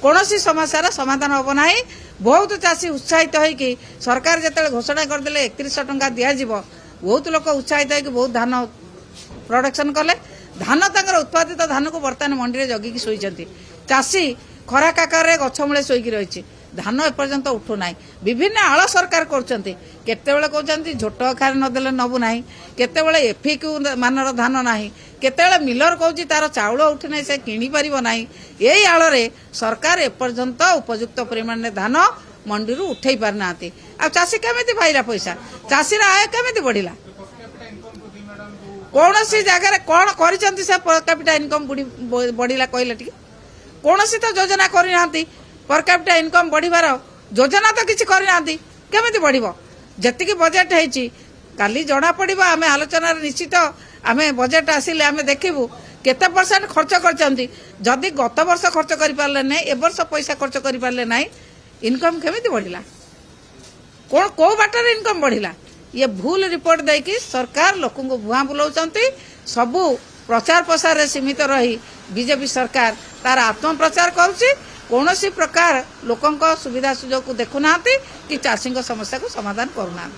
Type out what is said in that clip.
कौन समस्या समाधान हम ना। बहुत चाषी उत्साहित होगी सरकार जिते घोषणा करदे 3100 टंका दि बहुत लोग उत्साहित होगी बहुत धान प्रोडक्शन कले धान तंकर उत्पादित धान को बर्तमान मंडी जगिकी शोचती चाषी खरा काकर गछ मूले शोकी रही धान एपर्यंत उठुना विभिन्न आड़ सरकार करते कहते झोट अखार नदेले नबू ना केतेबेले एफिक्यू मानर धान ना केतेबेले मिलर कहूँ तार चाउल उठुना से किणी पार ना यही आड़े सरकार एपर्यंत उपयुक्त परिमाण धान मंडी उठे पारना आ चाषी केमी पाइला पैसा चाषीर आय केमी बढ़ला कौन सी जगह कौन कर पर कैपिटा इनकम बढ़ला कहले टी कौन सी तो योजना करना पर कैपिटा इनकम बढ़िबार योजना तो किसी करना केमी बढ़ जी बजेट होती काली जना पड़ आम आलोचना निश्चित आम बजेट आसिले आम देखू केते परसेंट खर्च करछंती जदि गत वर्ष खर्च कर पारले नै ए वर्ष पैसा खर्च कर पारले नै इनकम केमी बढ़ला कौन को बाटर इनकम बढ़ला ये भूल रिपोर्ट देकी सरकार लोक भुआ बुलाउछंती सबू प्रचार प्रसार सीमित रही बीजेपी सरकार तार आत्मप्रचार करुच्ची कौन सी प्रकार लोकों सुविधा सुजोग को देखुना कि चाषी समस्या को समाधान करूना।